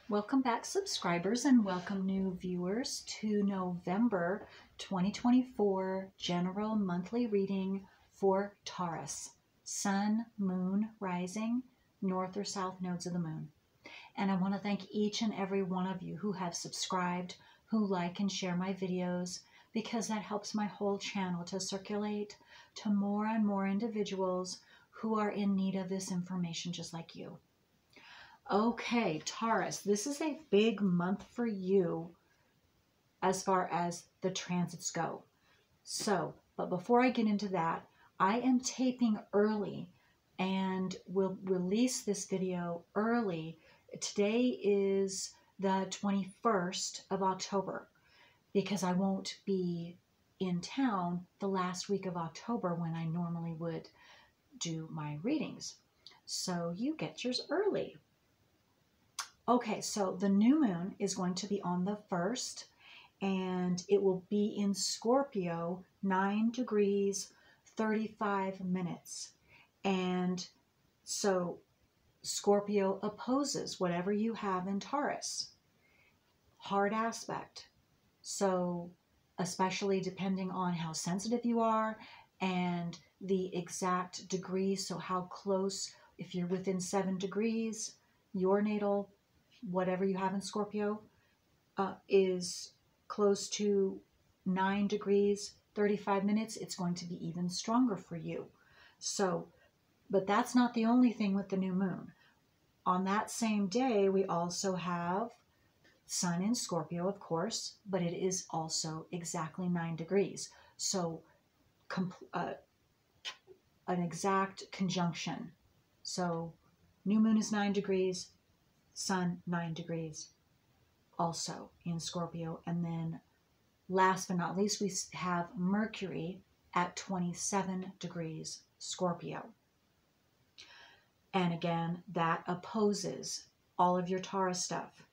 Welcome back, subscribers, and welcome new viewers to November 2024 General Monthly Reading for Taurus, Sun, Moon, Rising, North or South Nodes of the Moon. And I want to thank each and every one of you who have subscribed, who like and share my videos, because that helps my whole channel to circulate to more and more individuals who are in need of this information just like you. Okay, Taurus, this is a big month for you as far as the transits go. But before I get into that, I am taping early and will release this video early. Today is the 21st of October because I won't be in town the last week of October when I normally would do my readings. So you get yours early. Okay, so the new moon is going to be on the 1st, and it will be in Scorpio, 9 degrees, 35 minutes. And so Scorpio opposes whatever you have in Taurus. Hard aspect. So especially depending on how sensitive you are and the exact degrees, so how close, if you're within 7 degrees, your natal whatever you have in Scorpio is close to 9 degrees, 35 minutes, it's going to be even stronger for you. So, but that's not the only thing with the new moon. On that same day, we also have Sun in Scorpio, of course, but it is also exactly 9 degrees. So, an exact conjunction. So, new moon is 9 degrees, Sun 9 degrees also in Scorpio. And then last but not least, we have Mercury at 27 degrees Scorpio. And again, that opposes all of your Taurus stuff.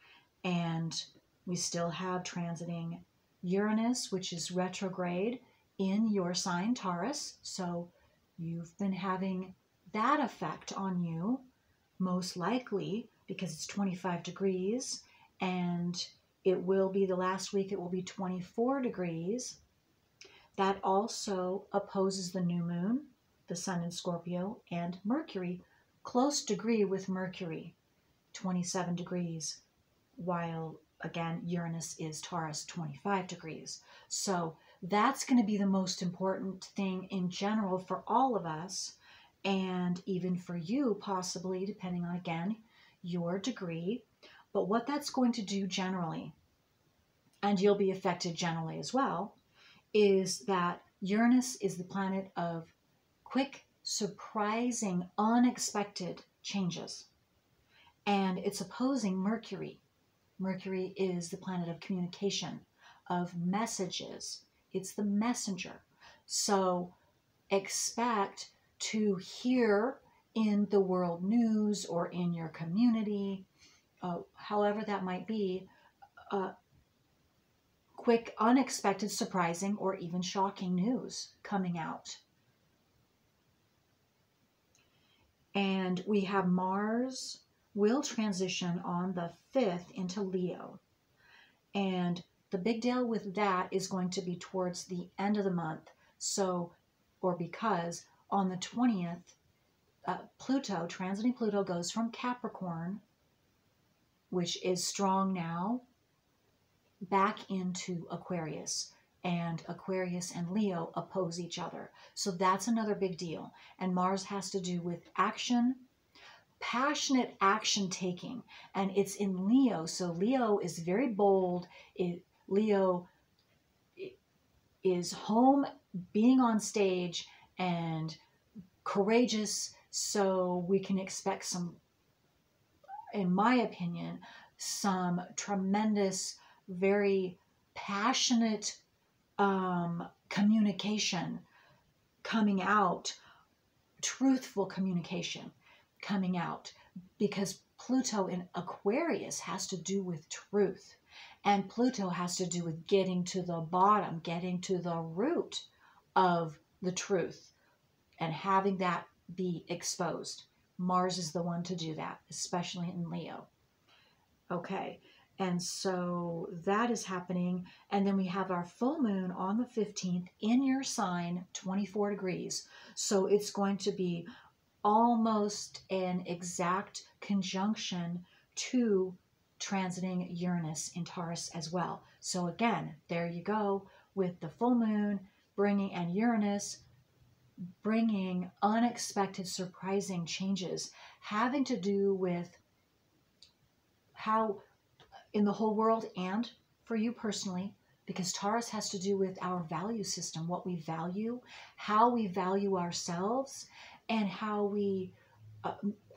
And we still have transiting Uranus, which is retrograde in your sign Taurus. So you've been having that effect on you, most likely, because it's 25 degrees, and it will be the last week, it will be 24 degrees. That also opposes the new moon, the Sun in Scorpio, and Mercury, close degree with Mercury, 27 degrees, while again, Uranus is Taurus, 25 degrees. So that's going to be the most important thing in general for all of us, and even for you, possibly, depending on, again, your degree. But what that's going to do generally, and you'll be affected generally as well, is that Uranus is the planet of quick, surprising, unexpected changes. And it's opposing Mercury. Mercury is the planet of communication, of messages. It's the messenger. So expect to hear in the world news or in your community, however that might be, quick, unexpected, surprising, or even shocking news coming out. And we have Mars will transition on the 5th into Leo. And the big deal with that is going to be towards the end of the month. So, or because on the 20th, Pluto, transiting Pluto, goes from Capricorn, which is strong now, back into Aquarius. And Aquarius and Leo oppose each other. So that's another big deal. And Mars has to do with action, passionate action taking. And it's in Leo. So Leo is very bold. Leo is home, being on stage, and courageous. So we can expect some, in my opinion, some tremendous, very passionate communication coming out, truthful communication coming out, because Pluto in Aquarius has to do with truth, and Pluto has to do with getting to the bottom, getting to the root of the truth, and having that be exposed. Mars is the one to do that, especially in Leo. Okay. And so that is happening. And then we have our full moon on the 15th in your sign, 24 degrees. So it's going to be almost an exact conjunction to transiting Uranus in Taurus as well. So again, there you go with the full moon bringing, and Uranus bringing unexpected, surprising changes having to do with how in the whole world and for you personally, because Taurus has to do with our value system, what we value, how we value ourselves, and how we,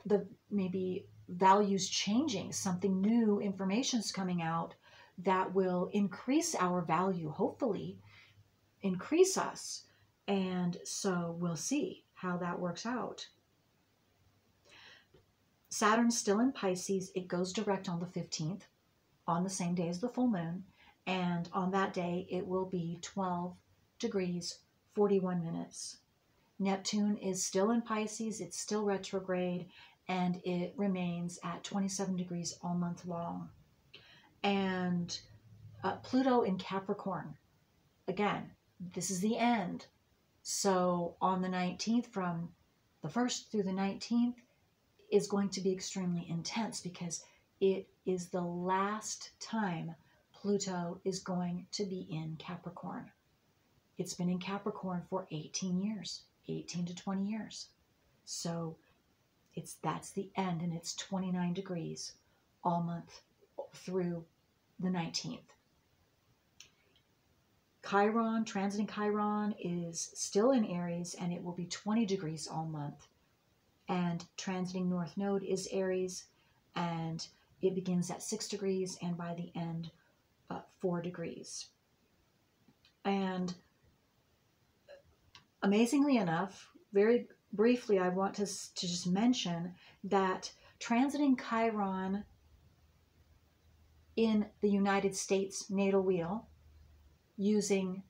the maybe values changing, something new, information's coming out that will increase our value, hopefully increase us. And so we'll see how that works out. Saturn's still in Pisces. It goes direct on the 15th, on the same day as the full moon. And on that day, it will be 12 degrees, 41 minutes. Neptune is still in Pisces. It's still retrograde, and it remains at 27 degrees all month long. And Pluto in Capricorn. Again, this is the end. So on the 19th, from the 1st through the 19th, is going to be extremely intense because it is the last time Pluto is going to be in Capricorn. It's been in Capricorn for 18 years, 18 to 20 years. So that's the end, and it's 29 degrees all month through the 19th. Chiron, transiting Chiron, is still in Aries, and it will be 20 degrees all month. And transiting North Node is Aries, and it begins at 6 degrees, and by the end, 4 degrees. And amazingly enough, very briefly, I want to just mention that transiting Chiron in the United States natal wheel, using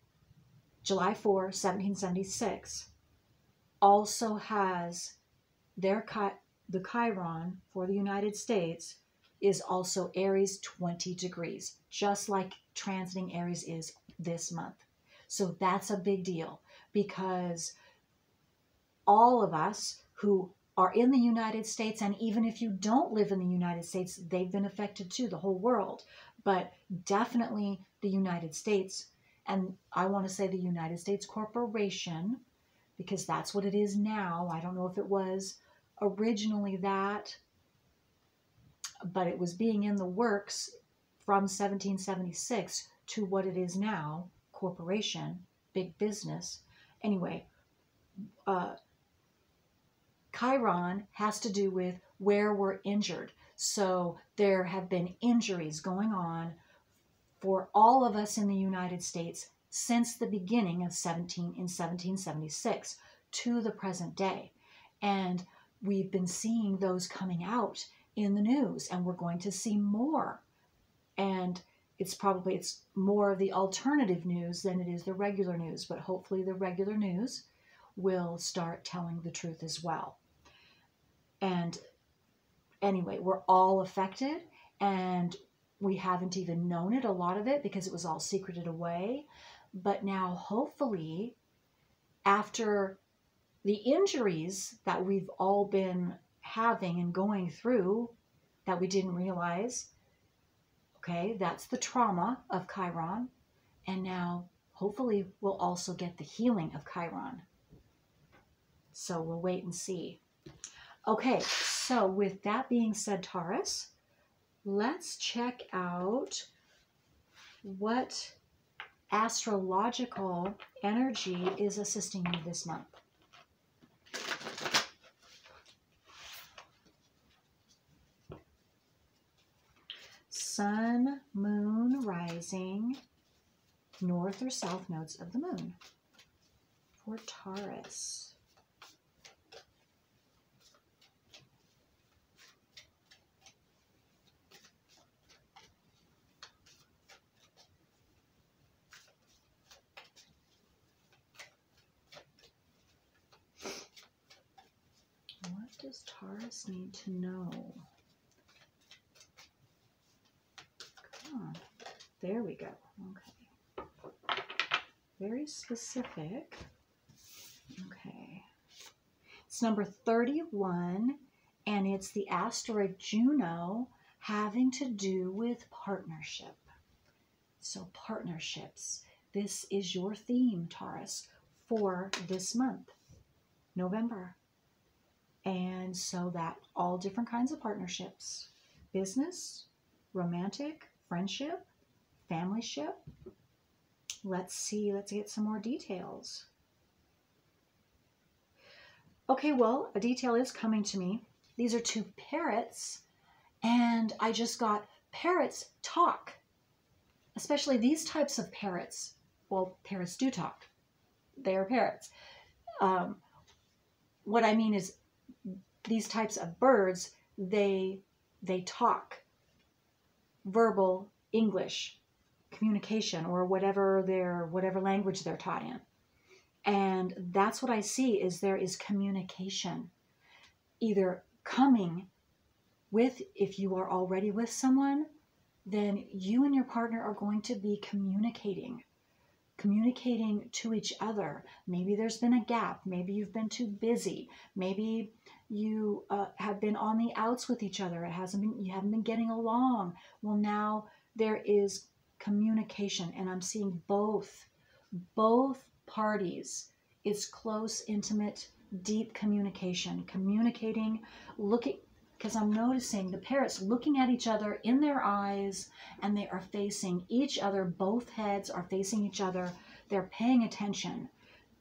July 4, 1776, also has the Chiron for the United States is also Aries 20 degrees, just like transiting Aries is this month. So that's a big deal, because all of us who are in the United States, and even if you don't live in the United States, they've been affected too, the whole world, but definitely the United States. And I want to say the United States Corporation, because that's what it is now. I don't know if it was originally that, but it was being in the works from 1776 to what it is now, corporation, big business. Anyway, Chiron has to do with where we're injured. So there have been injuries going on for all of us in the United States since the beginning of 1776 to the present day. And we've been seeing those coming out in the news, and we're going to see more. And it's more of the alternative news than it is the regular news, but hopefully the regular news will start telling the truth as well. And anyway, we're all affected, and we haven't even known it, a lot of it, because it was all secreted away. But now, hopefully, after the injuries that we've all been having and going through that we didn't realize, okay, that's the trauma of Chiron. And now, hopefully, we'll also get the healing of Chiron. So we'll wait and see. Okay, so with that being said, Taurus, let's check out what astrological energy is assisting you this month. Sun, moon, rising, north or south nodes of the moon for Taurus. What does Taurus need to know? There we go. Okay. Very specific. Okay. It's number 31, and it's the asteroid Juno, having to do with partnership. So partnerships. This is your theme, Taurus, for this month, November. And so that all different kinds of partnerships, business, romantic, friendship, familyship. Let's see, let's get some more details. Okay, well, a detail is coming to me. These are two parrots, and I just got parrots talk, especially these types of parrots. Well, parrots do talk. They are parrots. What I mean is these types of birds, they talk. Verbal English communication, or whatever language they're taught in. And that's what I see, is there is communication either coming with, if you are already with someone, then you and your partner are going to be communicating to each other. Maybe there's been a gap. Maybe you've been too busy. Maybe you have been on the outs with each other. You haven't been getting along. Well, now there is communication, and I'm seeing both parties. It's close, intimate, deep communication. Communicating, because I'm noticing the parrots looking at each other in their eyes, and they are facing each other. Both heads are facing each other. They're paying attention.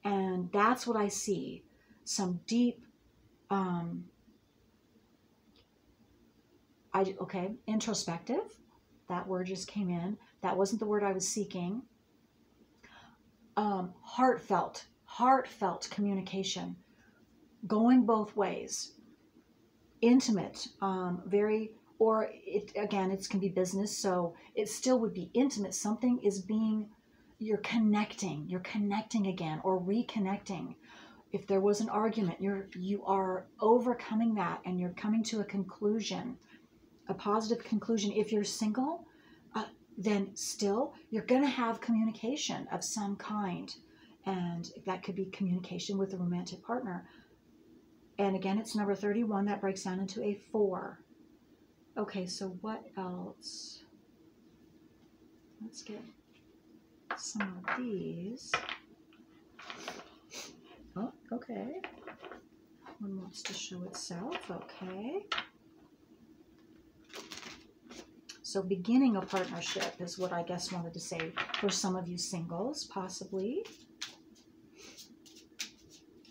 And that's what I see. Some deep, introspective. That word just came in. That wasn't the word I was seeking. Heartfelt communication, going both ways. Intimate, it can be business, so it still would be intimate. Something is you're connecting again, or reconnecting. If there was an argument, you are overcoming that, and you're coming to a conclusion, a positive conclusion. If you're single, then still you're going to have communication of some kind, and that could be communication with a romantic partner. And again, it's number 31. That breaks down into a 4. Okay, so what else? Let's get some of these. Oh, okay. One wants to show itself. Okay. So beginning a partnership is what I guess wanted to say for some of you singles, possibly.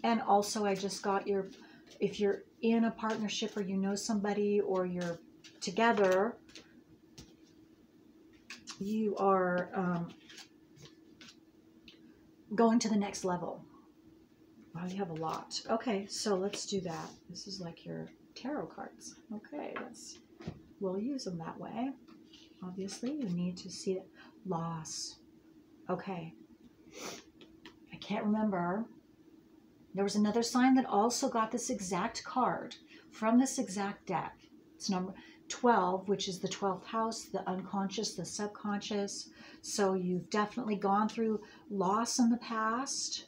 And also I just got if you're in a partnership, or you know somebody, or you're together, you are going to the next level. Wow, you have a lot. Okay, so let's do that. This is like your tarot cards. Okay, we'll use them that way. Obviously, you need to see it. Loss. Okay. I can't remember. There was another sign that also got this exact card from this exact deck. It's number 12, which is the 12th house, the unconscious, the subconscious. So you've definitely gone through loss in the past.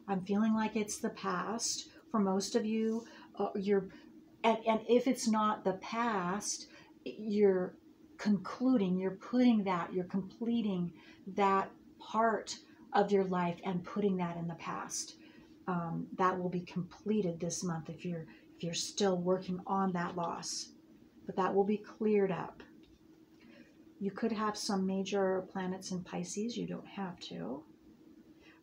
I'm feeling like it's the past. For most of you, and if it's not the past, you're completing that part of your life and putting that in the past. That will be completed this month if you're still working on that loss, but that will be cleared up. You could have some major planets in Pisces. You don't have to.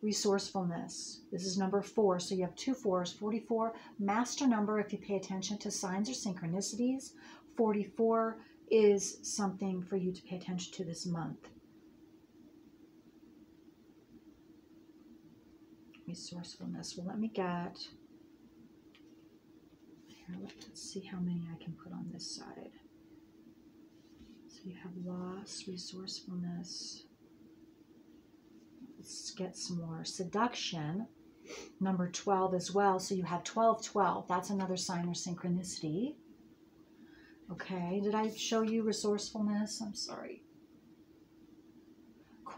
Resourcefulness. This is number 4. So you have 2 4s. 44, master number if you pay attention to signs or synchronicities. 44 is something for you to pay attention to this month. Resourcefulness. Well, let me get... Here, let's see how many I can put on this side. So you have loss, resourcefulness. Let's get some more. Seduction, number 12 as well. So you have 12, 12. That's another sign or synchronicity. Okay, did I show you resourcefulness? I'm sorry.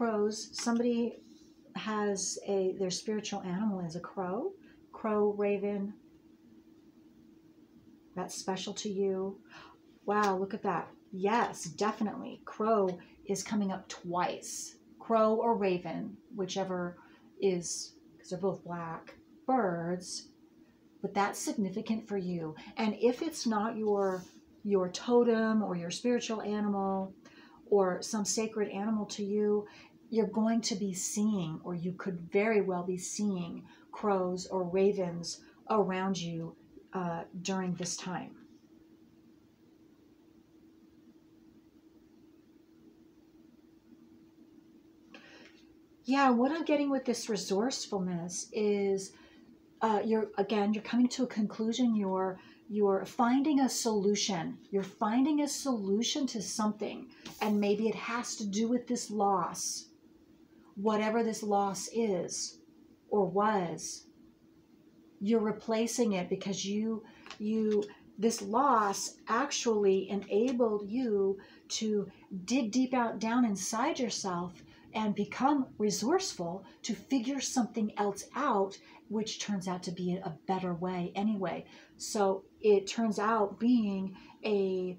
crows. Somebody has their spiritual animal is a crow, raven. That's special to you. Wow, look at that. Yes, definitely. Crow is coming up twice. Crow or raven, whichever is, because they're both black birds. But that's significant for you. And if it's not your totem or your spiritual animal or some sacred animal to you, you're going to be seeing, or you could very well be seeing, crows or ravens around you during this time. Yeah, what I'm getting with this resourcefulness is you're coming to a conclusion. You're finding a solution. You're finding a solution to something, and maybe it has to do with this loss, whatever this loss is or was. You're replacing it because this loss actually enabled you to dig deep down inside yourself and become resourceful to figure something else out, which turns out to be a better way anyway. So it turns out being a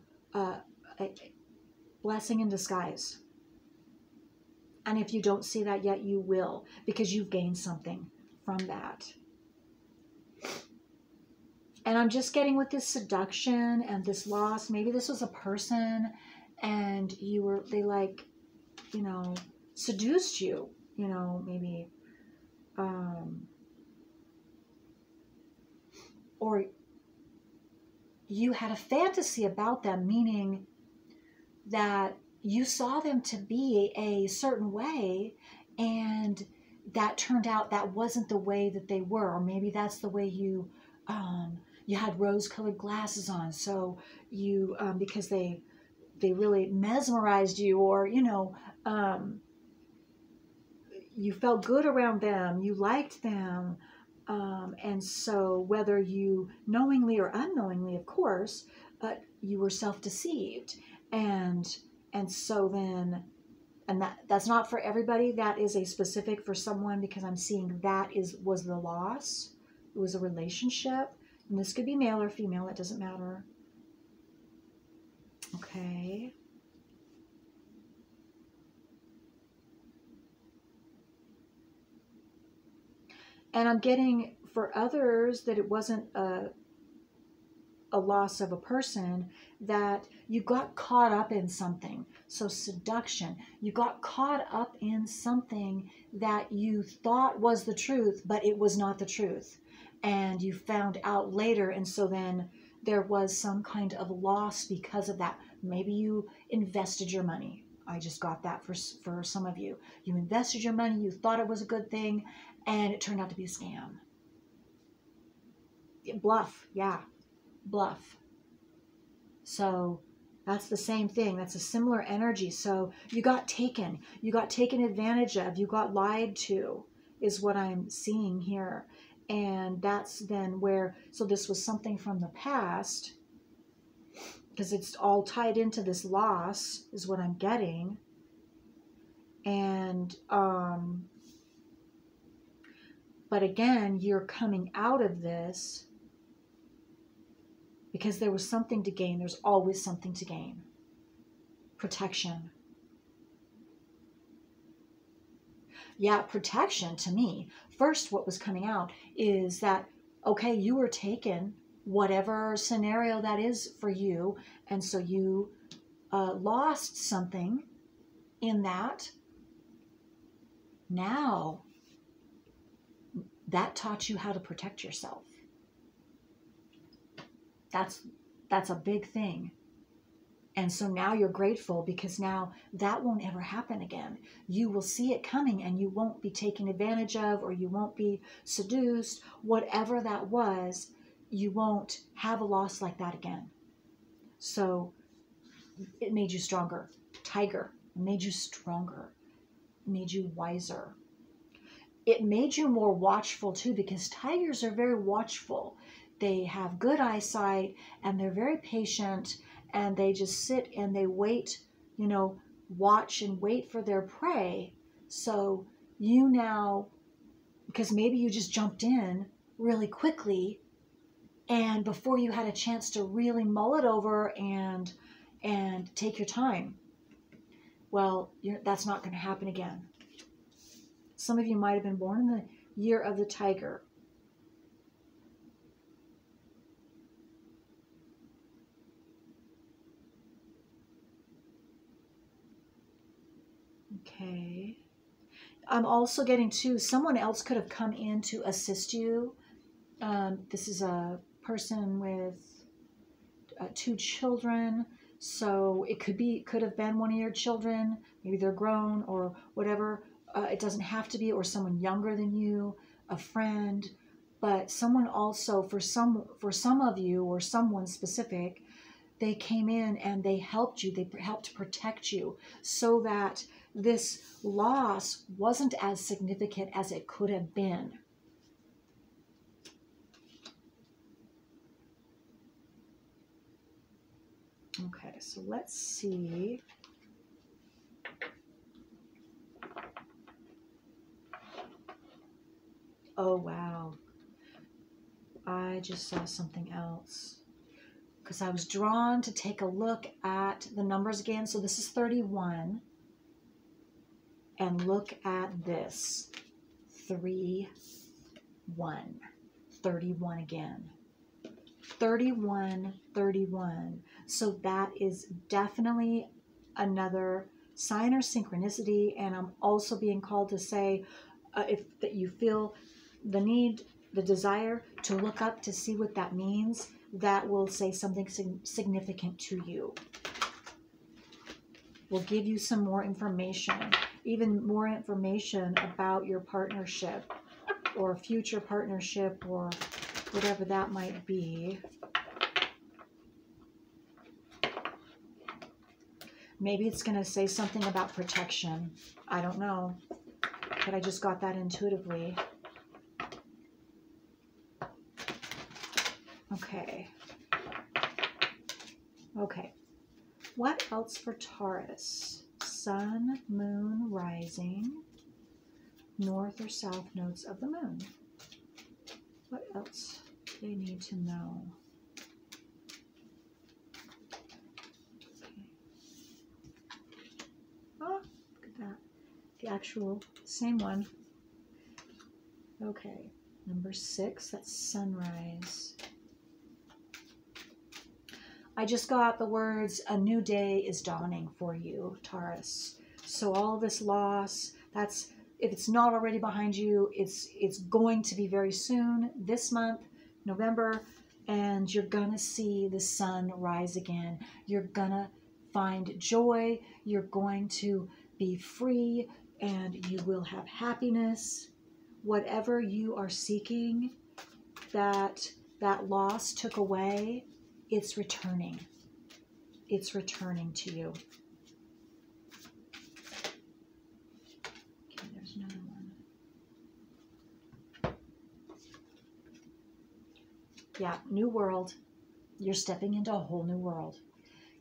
blessing in disguise. And if you don't see that yet, you will, because you've gained something from that. And I'm just getting with this seduction and this loss. Maybe this was a person and they seduced you, maybe, or you had a fantasy about them, meaning that you saw them to be a certain way, and that turned out that wasn't the way that they were. Or maybe that's the way you had rose-colored glasses on, so you because they really mesmerized you, or you felt good around them, you liked them, and so whether you knowingly or unknowingly, of course, you were self-deceived, and so then, and that's not for everybody. That is a specific for someone, because I'm seeing that was the loss. It was a relationship, and this could be male or female. It doesn't matter. Okay. And I'm getting for others that it wasn't a loss of a person, that you got caught up in something. So seduction, you got caught up in something that you thought was the truth, but it was not the truth. And you found out later, and so then there was some kind of loss because of that. Maybe you invested your money. I just got that for some of you. You invested your money, you thought it was a good thing, and it turned out to be a scam. Bluff, yeah, bluff. So that's the same thing. That's a similar energy. So you got taken advantage of, you got lied to, is what I'm seeing here. And that's then where, so this was something from the past, because it's all tied into this loss, is what I'm getting. And, but again, you're coming out of this because there was something to gain. There's always something to gain. Protection. Yeah, protection to me. First, what was coming out is that, okay, you were taken, whatever scenario that is for you, and so you lost something in that. Now, that taught you how to protect yourself. That's a big thing. And so now you're grateful, because now that won't ever happen again. You will see it coming, and you won't be taken advantage of, or you won't be seduced. Whatever that was, you won't have a loss like that again. So it made you stronger. Tiger, it made you stronger. It made you wiser. It made you more watchful too, because tigers are very watchful. They have good eyesight, and they're very patient, and they just sit and they wait, watch and wait for their prey. So you now, because maybe you just jumped in really quickly, and before you had a chance to really mull it over and take your time, well, that's not going to happen again. Some of you might have been born in the year of the tiger. Okay. I'm also getting too, someone else could have come in to assist you. This is a person with 2 children. So it could have been one of your children. Maybe they're grown or whatever. It doesn't have to be, or someone younger than you, a friend, but someone also, for some of you or someone specific, they came in and they helped you. They helped protect you so that this loss wasn't as significant as it could have been. Okay, so let's see. Oh, wow. I just saw something else, because I was drawn to take a look at the numbers again. So this is 31. And look at this. 3, 1. 31 again. 31, 31. So that is definitely another sign or synchronicity. And I'm also being called to say, if that you feel the need, the desire to look up to see what that means, that will say something significant to you. We'll give you some more information, even more information about your partnership or future partnership or whatever that might be. Maybe it's going to say something about protection. I don't know, but I just got that intuitively. Okay. Okay. What else for Taurus? Sun, moon, rising, north or south nodes of the moon. What else do they need to know? Okay. Oh, look at that. The actual same one. Okay. Number 6, that's sunrise. I just got the words, a new day is dawning for you, Taurus. So all this loss, that's, if it's not already behind you, it's going to be very soon, this month, November, and you're gonna see the sun rise again. You're gonna find joy, you're going to be free, and you will have happiness. Whatever you are seeking, that loss took away, it's returning. It's returning to you. Okay, there's another one. Yeah, new world. You're stepping into a whole new world.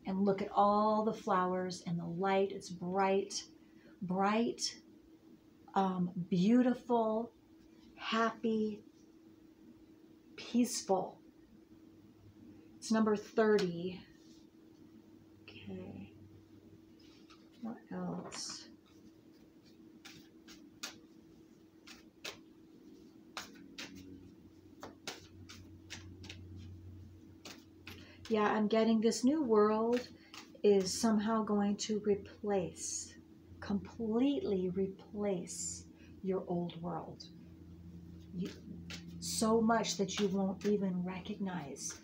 And look at all the flowers and the light. It's bright, bright, beautiful, happy, peaceful. It's number 30. Okay. What else? Yeah, I'm getting this new world is somehow going to replace, completely replace your old world. So much that you won't even recognize.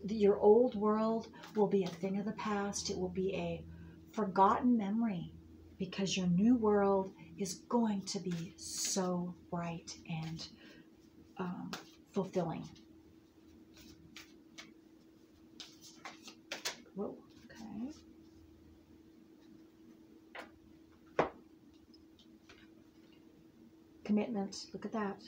Your old world will be a thing of the past. It will be a forgotten memory, because your new world is going to be so bright and fulfilling. Whoa, okay. Commitment, look at that.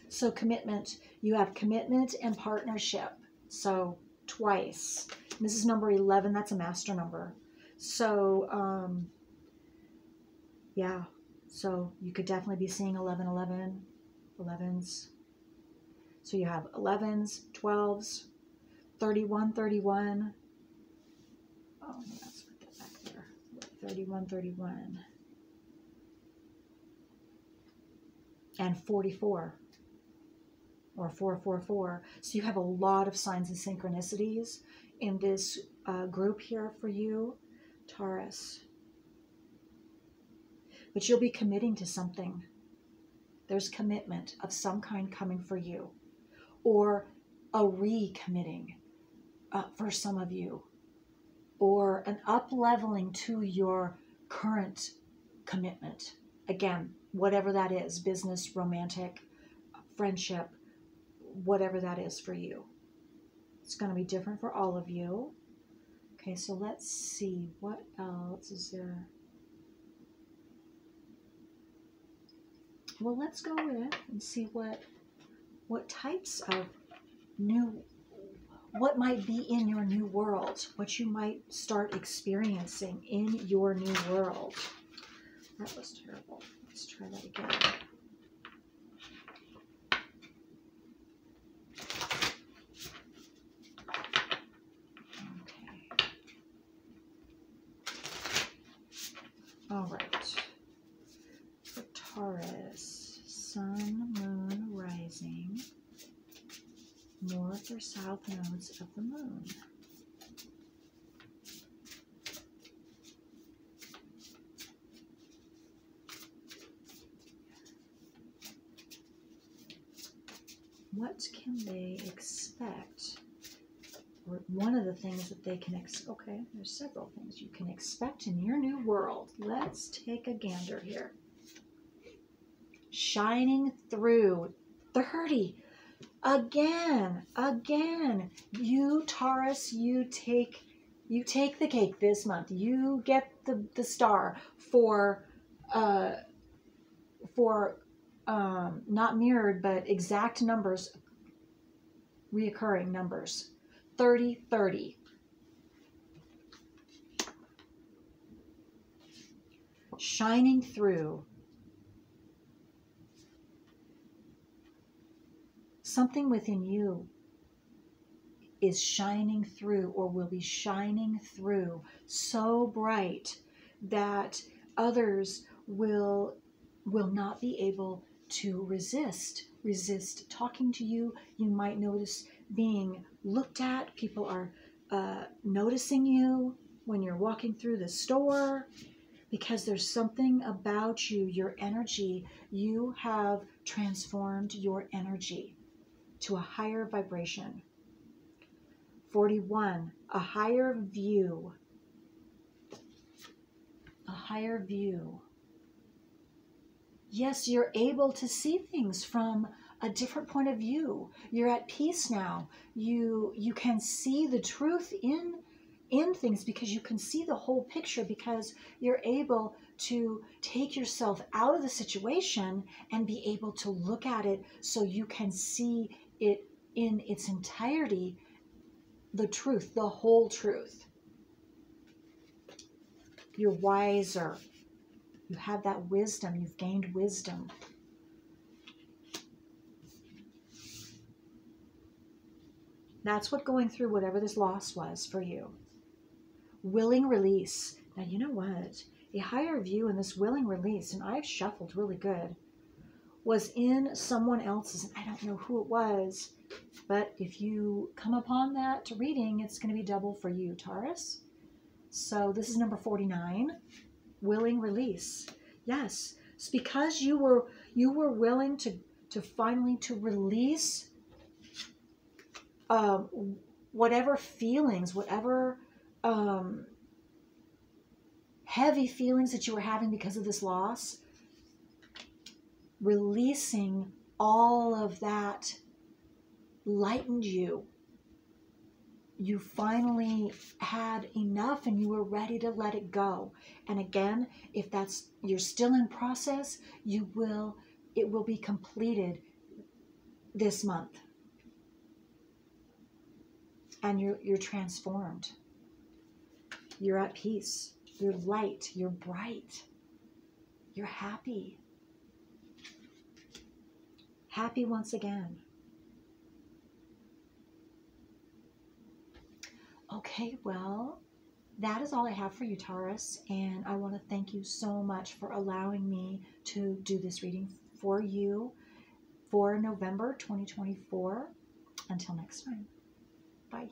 So commitment, you have commitment and partnership. So twice. This is number 11. That's a master number. So, yeah, So you could definitely be seeing 11, 11, 11s. So you have 11s, 12s, 31, 31. Oh, let's put that back there. 31, 31. And 44. Or 444. So you have a lot of signs and synchronicities in this group here for you, Taurus. But you'll be committing to something. There's commitment of some kind coming for you, or a recommitting for some of you, or an up-leveling to your current commitment. Again, whatever that is, business, romantic, friendship, whatever that is for you. It's going to be different for all of you. Okay, so let's see. What else is there? Well, let's go with it and see what types of what might be in your new world, what you might start experiencing in your new world. That was terrible. Let's try that again. Okay. All right. For Taurus, Sun, Moon, Rising, North or South nodes of the Moon. What can they expect? Or one of the things that they can okay, there's several things you can expect in your new world. Let's take a gander here. Shining through 30. Again, you Taurus, you take the cake this month. You get the star for not mirrored but exact numbers, reoccurring numbers. 30, 30. Shining through. Something within you is shining through, or will be shining through, so bright that others will not be able to resist talking to you. You might notice being looked at. People are noticing you when you're walking through the store, because there's something about you, your energy. You have transformed your energy to a higher vibration. 41, a higher view. A higher view. Yes, you're able to see things from a different point of view. You're at peace now. You can see the truth in things, because you can see the whole picture, because you're able to take yourself out of the situation and be able to look at it so you can see it in its entirety, the truth, the whole truth. You're wiser. You have that wisdom. You've gained wisdom. That's what going through whatever this loss was for you. Willing release. Now, you know what? A higher view in this willing release, and I've shuffled really good, was in someone else's, and I don't know who it was, but if you come upon that reading, it's going to be double for you, Taurus. So this is number 49, willing release. Yes, it's because you were willing to finally to release whatever feelings, whatever heavy feelings that you were having because of this loss. Releasing all of that lightened you. You finally had enough and you were ready to let it go. And again, if you're still in process, it will be completed this month. And you're transformed. You're at peace. You're light. You're bright. You're happy. Happy once again. Okay, well, that is all I have for you, Taurus, and I want to thank you so much for allowing me to do this reading for you for November 2024. Until next time, bye.